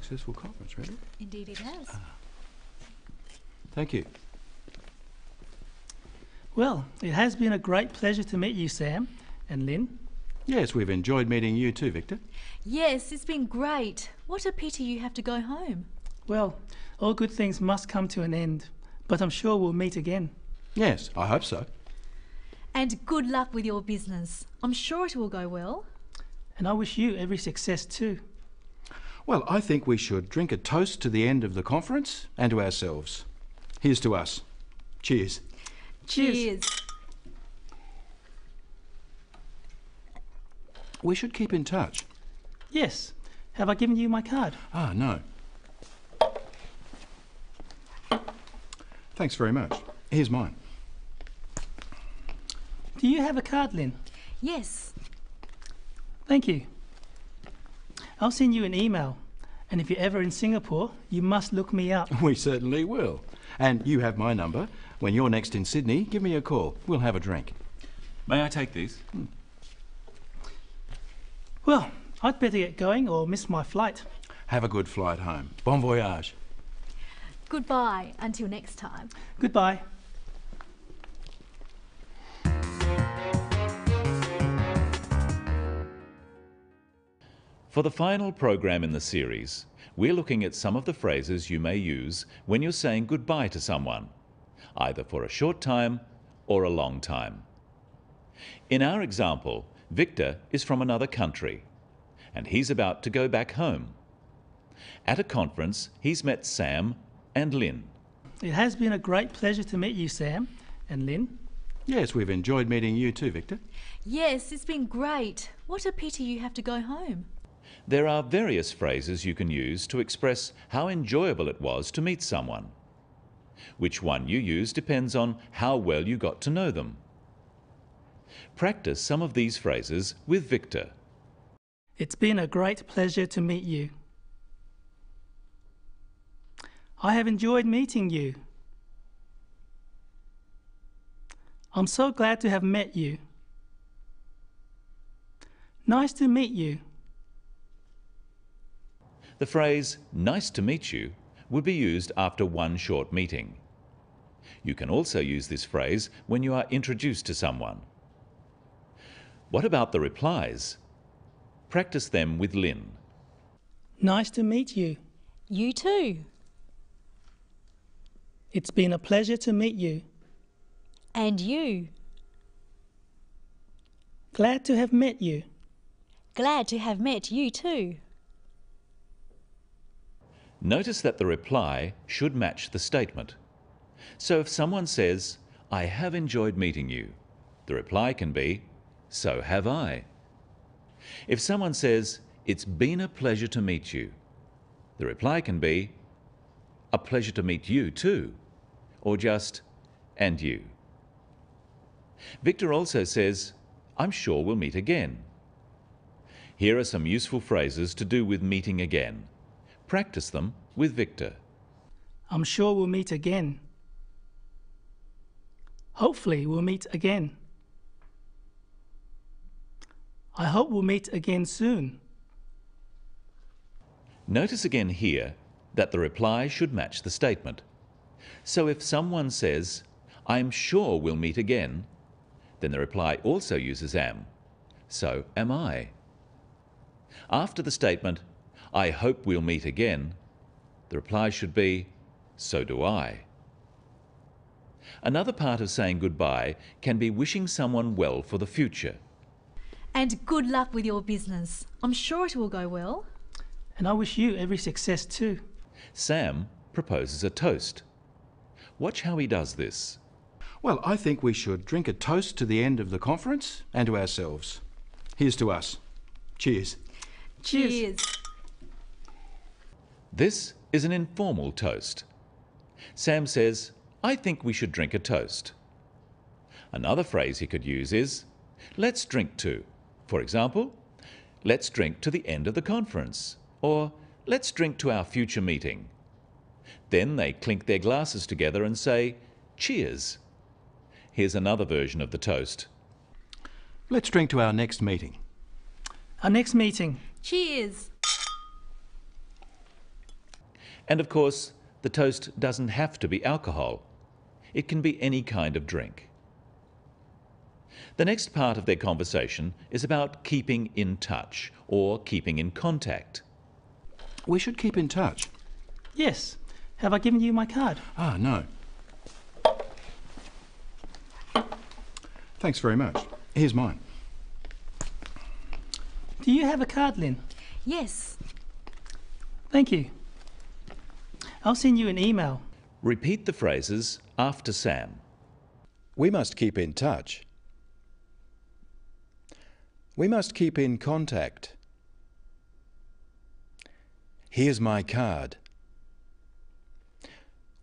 successful conference, really. Indeed it has. Thank you. Well, it has been a great pleasure to meet you, Sam and Lynn. Yes, we've enjoyed meeting you too, Victor. Yes, it's been great. What a pity you have to go home. Well, all good things must come to an end, but I'm sure we'll meet again. Yes, I hope so. And good luck with your business. I'm sure it will go well. And I wish you every success too. Well, I think we should drink a toast to the end of the conference and to ourselves. Here's to us. Cheers. Cheers. We should keep in touch. Yes. Have I given you my card? Ah, no. Thanks very much. Here's mine. Do you have a card, Lynn? Yes. Thank you. I'll send you an email, and if you're ever in Singapore, you must look me up. We certainly will. And you have my number. When you're next in Sydney, give me a call. We'll have a drink. May I take these? Well, I'd better get going or miss my flight. Have a good flight home. Bon voyage. Goodbye until next time. Goodbye. For the final program in the series, we're looking at some of the phrases you may use when you're saying goodbye to someone, either for a short time or a long time. In our example, Victor is from another country, and he's about to go back home. At a conference, he's met Sam and Lynn. It has been a great pleasure to meet you, Sam and Lynn. Yes, we've enjoyed meeting you too, Victor. Yes, it's been great. What a pity you have to go home. There are various phrases you can use to express how enjoyable it was to meet someone. Which one you use depends on how well you got to know them. Practice some of these phrases with Victor. It's been a great pleasure to meet you. I have enjoyed meeting you. I'm so glad to have met you. Nice to meet you. The phrase, "nice to meet you," would be used after one short meeting. You can also use this phrase when you are introduced to someone. What about the replies? Practice them with Lynn. Nice to meet you. You too. It's been a pleasure to meet you. And you. Glad to have met you. Glad to have met you too. Notice that the reply should match the statement. So if someone says, "I have enjoyed meeting you," the reply can be, "So have I." If someone says, "It's been a pleasure to meet you," the reply can be, "A pleasure to meet you too," or just, "And you." Victor also says, "I'm sure we'll meet again." Here are some useful phrases to do with meeting again. Practice them with Victor. I'm sure we'll meet again. Hopefully we'll meet again. I hope we'll meet again soon. Notice again here that the reply should match the statement. So if someone says, "I'm sure we'll meet again," then the reply also uses am. So am I. After the statement, "I hope we'll meet again," the reply should be, "So do I." Another part of saying goodbye can be wishing someone well for the future. And good luck with your business. I'm sure it will go well. And I wish you every success too. Sam proposes a toast. Watch how he does this. Well, I think we should drink a toast to the end of the conference and to ourselves. Here's to us. Cheers. Cheers. This is an informal toast. Sam says, "I think we should drink a toast." Another phrase he could use is, "Let's drink to." For example, "Let's drink to the end of the conference," or "Let's drink to our future meeting." Then they clink their glasses together and say, "Cheers." Here's another version of the toast. Let's drink to our next meeting. Our next meeting. Cheers. And of course, the toast doesn't have to be alcohol. It can be any kind of drink. The next part of their conversation is about keeping in touch or keeping in contact. We should keep in touch. Yes. Have I given you my card? Ah, no. Thanks very much. Here's mine. Do you have a card, Lynn? Yes. Thank you. I'll send you an email. Repeat the phrases after Sam. We must keep in touch. We must keep in contact. Here's my card.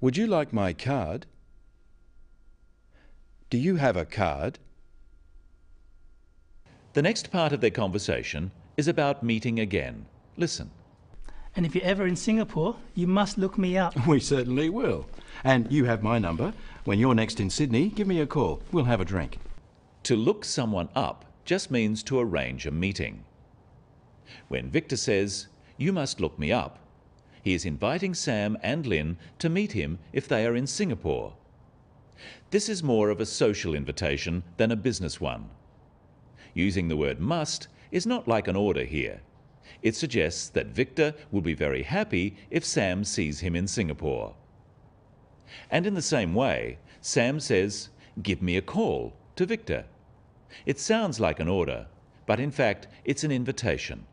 Would you like my card? Do you have a card? The next part of their conversation is about meeting again. Listen. And if you're ever in Singapore, you must look me up. We certainly will. And you have my number. When you're next in Sydney, give me a call. We'll have a drink. To look someone up just means to arrange a meeting. When Victor says, "You must look me up," he is inviting Sam and Lynn to meet him if they are in Singapore. This is more of a social invitation than a business one. Using the word must is not like an order here. It suggests that Victor will be very happy if Sam sees him in Singapore. And in the same way, Sam says, "Give me a call," to Victor. It sounds like an order, but in fact it's an invitation.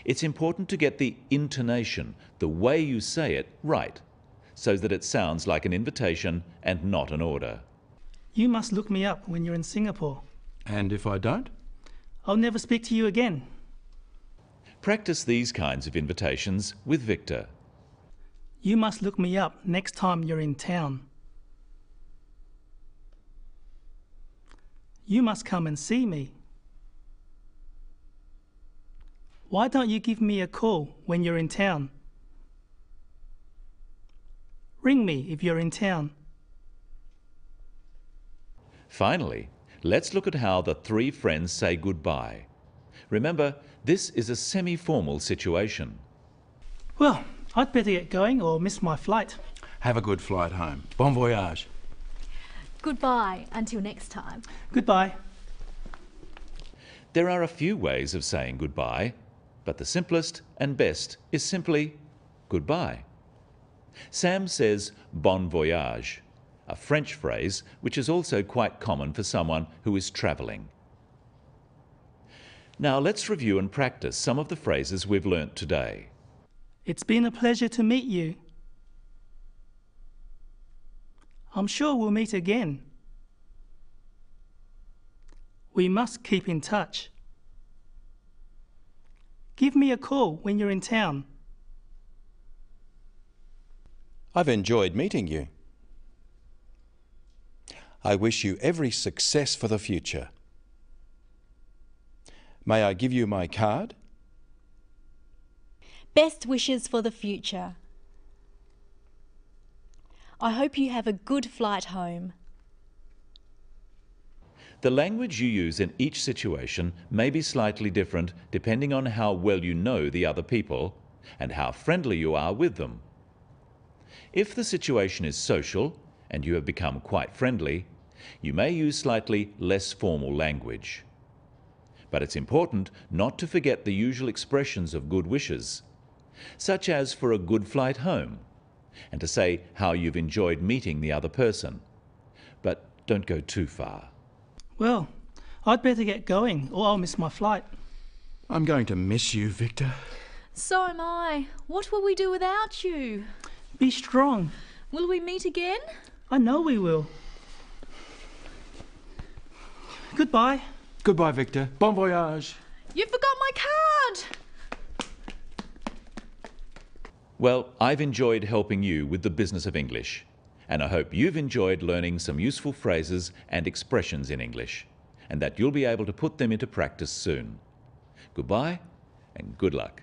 It's important to get the intonation, the way you say it, right, so that it sounds like an invitation and not an order. You must look me up when you're in Singapore. And if I don't? I'll never speak to you again. Practice these kinds of invitations with Victor. You must look me up next time you're in town. You must come and see me. Why don't you give me a call when you're in town? Ring me if you're in town. Finally, let's look at how the three friends say goodbye. Remember, this is a semi-formal situation. Well, I'd better get going or miss my flight. Have a good flight home. Bon voyage. Goodbye until next time. Goodbye. There are a few ways of saying goodbye, but the simplest and best is simply goodbye. Sam says bon voyage, a French phrase which is also quite common for someone who is travelling. Now let's review and practice some of the phrases we've learnt today. It's been a pleasure to meet you. I'm sure we'll meet again. We must keep in touch. Give me a call when you're in town. I've enjoyed meeting you. I wish you every success for the future. May I give you my card? Best wishes for the future. I hope you have a good flight home. The language you use in each situation may be slightly different depending on how well you know the other people and how friendly you are with them. If the situation is social and you have become quite friendly, you may use slightly less formal language. But it's important not to forget the usual expressions of good wishes, such as for a good flight home, and to say how you've enjoyed meeting the other person. But don't go too far. Well, I'd better get going or I'll miss my flight. I'm going to miss you, Victor. So am I. What will we do without you? Be strong. Will we meet again? I know we will. Goodbye. Goodbye, Victor. Bon voyage. You forgot my card! Well, I've enjoyed helping you with the business of English, and I hope you've enjoyed learning some useful phrases and expressions in English, and that you'll be able to put them into practice soon. Goodbye and good luck.